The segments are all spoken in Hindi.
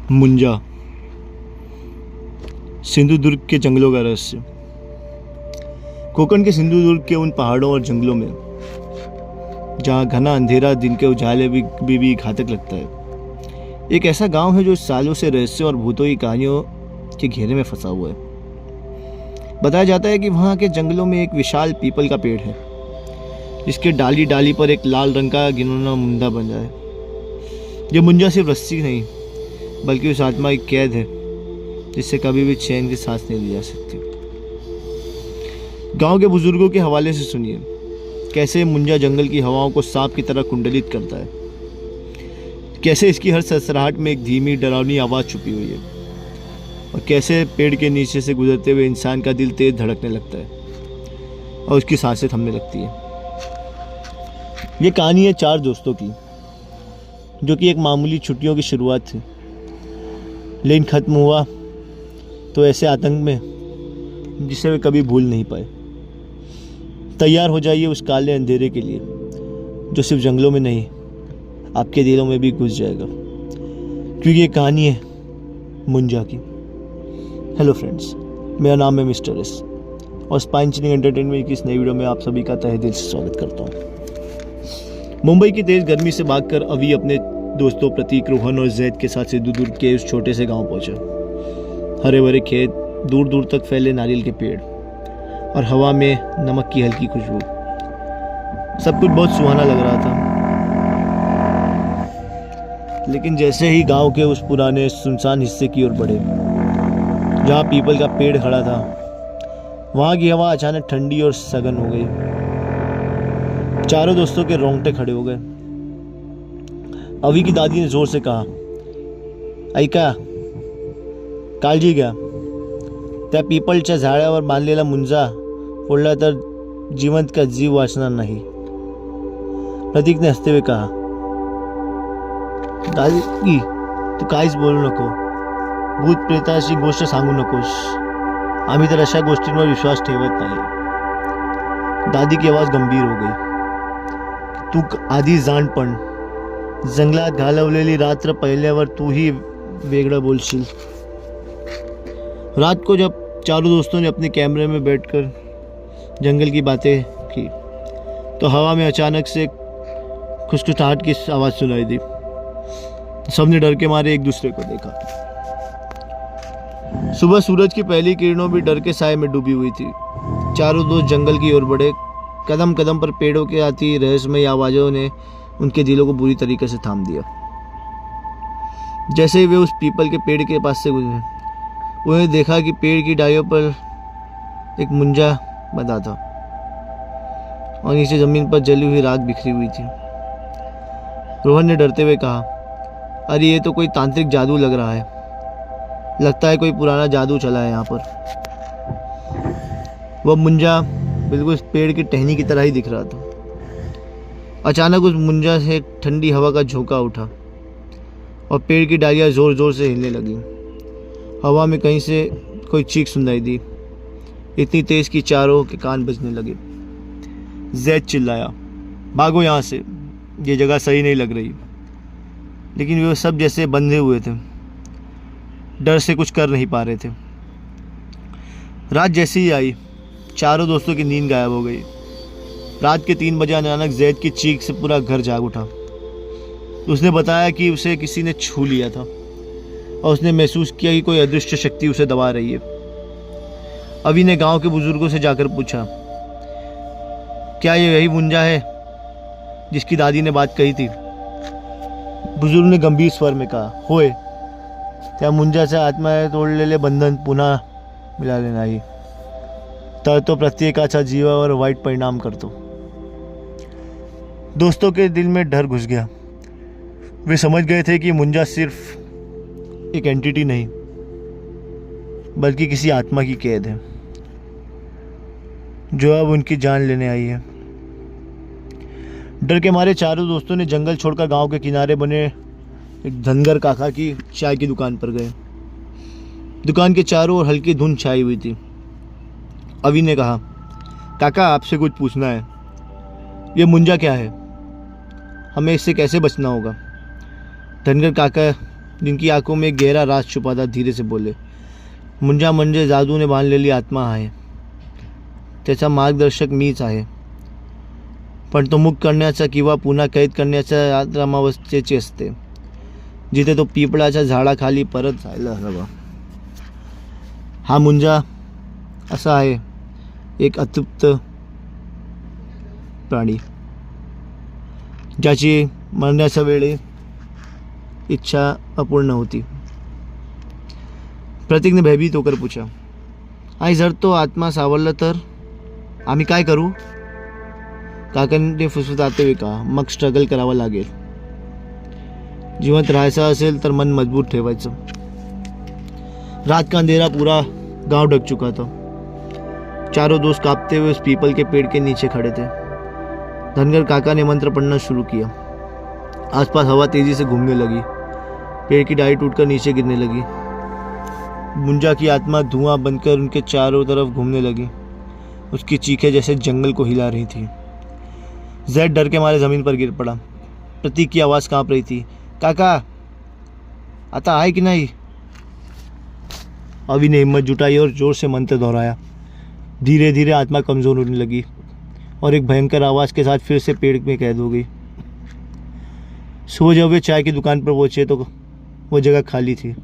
मुंजा, सिंधुदुर्ग के जंगलों का रहस्य। कोकण के सिंधुदुर्ग के उन पहाड़ों और जंगलों में जहाँ घना अंधेरा दिन के उजाले भी घातक लगता है, एक ऐसा गांव है जो सालों से रहस्य और भूतों की कहानियों के घेरे में फंसा हुआ है। बताया जाता है कि वहाँ के जंगलों में एक विशाल पीपल का पेड़ है, जिसके डाली डाली पर एक लाल रंग का घिनौना मुंजा बंधा है। ये मुंजा सिर्फ रस्सी नहीं, बल्कि उस आत्मा की कैद है जिससे कभी भी चैन की सांस नहीं ली जा सकती। गांव के बुजुर्गों के हवाले से सुनिए कैसे मुंजा जंगल की हवाओं को सांप की तरह कुंडलित करता है, कैसे इसकी हर सरसराहट में एक धीमी डरावनी आवाज़ छुपी हुई है, और कैसे पेड़ के नीचे से गुजरते हुए इंसान का दिल तेज धड़कने लगता है और उसकी सांसें थमने लगती है। ये कहानी है 4 दोस्तों की, जो कि एक मामूली छुट्टियों की शुरुआत थी, लेकिन ख़त्म हुआ तो ऐसे आतंक में जिसे वे कभी भूल नहीं पाए। तैयार हो जाइए उस काले अंधेरे के लिए जो सिर्फ जंगलों में नहीं, आपके दिलों में भी घुस जाएगा, क्योंकि ये कहानी है मुंजा की। हेलो फ्रेंड्स, मेरा नाम है मिस्टर एस और स्पाइन चिलिंग एंटरटेनमेंट की इस नई वीडियो में आप सभी का तहे दिल से स्वागत करता हूँ। मुंबई की तेज़ गर्मी से भागकर अभी अपने दोस्तों प्रतीक, रोहन और जैद के साथ सिंधुदुर्ग के उस छोटे से गांव पहुंचा। हरे भरे खेत, दूर दूर तक फैले नारियल के पेड़ और हवा में नमक की हल्की खुशबू, सब कुछ बहुत सुहाना लग रहा था। लेकिन जैसे ही गांव के उस पुराने सुनसान हिस्से की ओर बढ़े जहां पीपल का पेड़ खड़ा था, वहां की हवा अचानक ठंडी और सघन हो गई। चारों दोस्तों के रोंगटे खड़े हो गए। अवी की दादी ने जोर से कहा, ऐका काळजी घ्या, त्या पीपलच्या झाडावर बांधलेला मुंजा फोडला तर जिवंत का जीव वाचणार नाही। प्रतीक ने हसते हुए कहा, दादी तू काहीच बोलू नको, भूत प्रेताची गोष्ट सांगू नकोस, आम्ही तर अशा गोष्टींवर विश्वास ठेवत नाही। दादी की आवाज गंभीर हो गई। तू आधी जाणपण, जंगलात घालवलेली रात्र पहिल्यावर तूही वेगळं बोलशील। रात को जब चारों दोस्तों ने अपने कैमरे में बैठकर जंगल की बातें की तो हवा में अचानक से खुशखुशाहट की आवाज़ सुनाई दी। सबने डर के मारे एक दूसरे को देखा। सुबह सूरज की पहली किरणों भी डर के साए में डूबी हुई थी। चारों दोस्त जंगल की ओर बढ़े। कदम कदम पर पेड़ों के आती रहस्यमयी आवाज़ों ने उनके दिलों को बुरी तरीके से थाम दिया। जैसे ही वे उस पीपल के पेड़ के पास से गुजरे, उन्हें देखा कि पेड़ की डालियों पर एक मुंजा बंधा था और नीचे जमीन पर जली हुई राख बिखरी हुई थी। रोहन ने डरते हुए कहा, अरे ये तो कोई तांत्रिक जादू लग रहा है, लगता है कोई पुराना जादू चला है यहाँ पर। वह मुंजा बिल्कुल पेड़ की टहनी की तरह ही दिख रहा था। अचानक उस मुंजा से ठंडी हवा का झोंका उठा और पेड़ की डालियाँ ज़ोर ज़ोर से हिलने लगी। हवा में कहीं से कोई चीख सुनाई दी, इतनी तेज़ कि चारों के कान बजने लगे। जैद चिल्लाया, भागो यहाँ से, ये जगह सही नहीं लग रही। लेकिन वे सब जैसे बंधे हुए थे, डर से कुछ कर नहीं पा रहे थे। रात जैसे ही आई, चारों दोस्तों की नींद गायब हो गई। रात के 3 बजे अचानक जैद की चीख से पूरा घर जाग उठा। उसने बताया कि उसे किसी ने छू लिया था और उसने महसूस किया कि कोई अदृश्य शक्ति उसे दबा रही है। अवी ने गांव के बुजुर्गों से जाकर पूछा, क्या ये वही मुंजा है जिसकी दादी ने बात कही थी? बुजुर्ग ने गंभीर स्वर में कहा, होय, त्या मुंजाचे आत्म्याने तोडलेले बंधन पुन्हा मिळाले नाही तर तो प्रत्येकाच्या जीवावर वाईट परिणाम करतो। दोस्तों के दिल में डर घुस गया। वे समझ गए थे कि मुंजा सिर्फ एक एंटिटी नहीं, बल्कि किसी आत्मा की कैद है जो अब उनकी जान लेने आई है। डर के मारे चारों दोस्तों ने जंगल छोड़कर गांव के किनारे बने एक धनगर काका की चाय की दुकान पर गए। दुकान के चारों ओर हल्की धुंध छाई हुई थी। अवी ने कहा, काका आपसे कुछ पूछना है, ये मुंजा क्या है, हमें इससे कैसे बचना होगा? धनगर काका जिनकी आंखों में एक गहरा राज छुपा था, धीरे से बोले, मुंजा म्हणजे जादूने बांधलेली आत्मा आहे. त्याचा मार्गदर्शक मीच आहे. पण तो मुक्त करण्याचा किंवा पुन्हा कैद करण्याच्या आरामावस्थेची असते, जिथे तो पिपळाच्या झाडाखाली परत जायला हवा. हा मुंजा असा आहे, एक अतृप्त प्राणी, ज्याची मरण्याच्या वेळी इच्छा अपूर्ण होती. प्रतीकने भयभीत होकर पूछा, आई जर तो आत्मा सावरला तर आम्ही काय करू? काकांनी फुसफुसाते हुए कहा, मग स्ट्रगल करावं लागेल. जिवंत राहायचं असेल तर मन मजबूत ठेवायचं. रात का अंधेरा पूरा गांव ढक चुका था. चारों दोस्त कांपते हुए उस पीपल के पेड़ के नीचे खड़े थे. धनगर काका ने मंत्र पढ़ना शुरू किया. आसपास हवा तेजी से घूमने लगी. पेड़ की डाली टूटकर नीचे गिरने लगी. मुंजा की आत्मा धुआं बनकर उनके चारों तरफ घूमने लगी. उसकी चीखें जैसे जंगल को हिला रही थी. जैद डर के मारे ज़मीन पर गिर पड़ा. प्रतीक की आवाज़ कांप रही थी, काका आता है कि नहीं? अभी ने हिम्मत जुटाई और जोर से मंत्र दोहराया. धीरे धीरे आत्मा कमज़ोर होने लगी और एक भयंकर आवाज़ के साथ फिर से पेड़ में कैद हो गई. सुबह जब वे चाय की दुकान पर पहुँचे तो वो जगह खाली थी.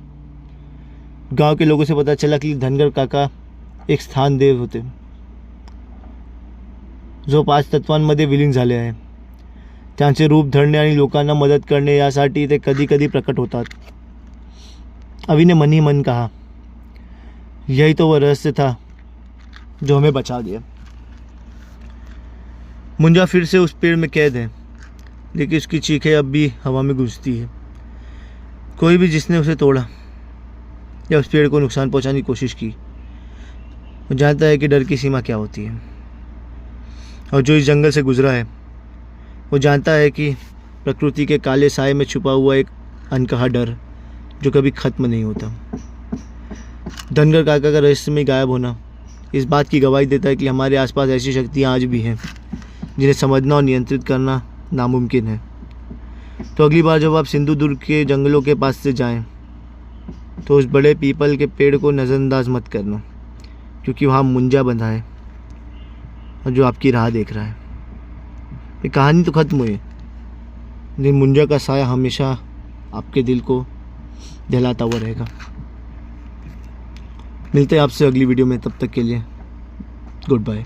गांव के लोगों से पता चला कि धनगर काका एक स्थान देव होते, जो 5 तत्वांमध्ये विलीन झाले आहे. त्यांचे रूप धरणे आणि लोकांना मदत करणे यासाठी ते कधी कधी प्रकट होतात. अवी ने मन ही मन कहा, यही तो वह रहस्य था जो हमें बचा दिया. मुंजा फिर से उस पेड़ में कैद है, लेकिन उसकी चीखें अब भी हवा में गूंजती है. कोई भी जिसने उसे तोड़ा या उस पेड़ को नुकसान पहुंचाने की कोशिश की, वो जानता है कि डर की सीमा क्या होती है. और जो इस जंगल से गुजरा है वो जानता है कि प्रकृति के काले साए में छुपा हुआ एक अनकहा डर जो कभी ख़त्म नहीं होता. धनगर काका का रहस्यमय गायब होना इस बात की गवाही देता है कि हमारे आसपास ऐसी शक्तियाँ आज भी हैं जिन्हें समझना और नियंत्रित करना नामुमकिन है. तो अगली बार जब आप सिंधुदुर्ग के जंगलों के पास से जाएं तो उस बड़े पीपल के पेड़ को नज़रअंदाज मत करना, क्योंकि वहाँ मुंजा बंधा है और जो आपकी राह देख रहा है. ये कहानी तो ख़त्म हुई, लेकिन मुंजा का साया हमेशा आपके दिल को दहलाता हुआ रहेगा. मिलते हैं आपसे अगली वीडियो में, तब तक के लिए गुड बाय.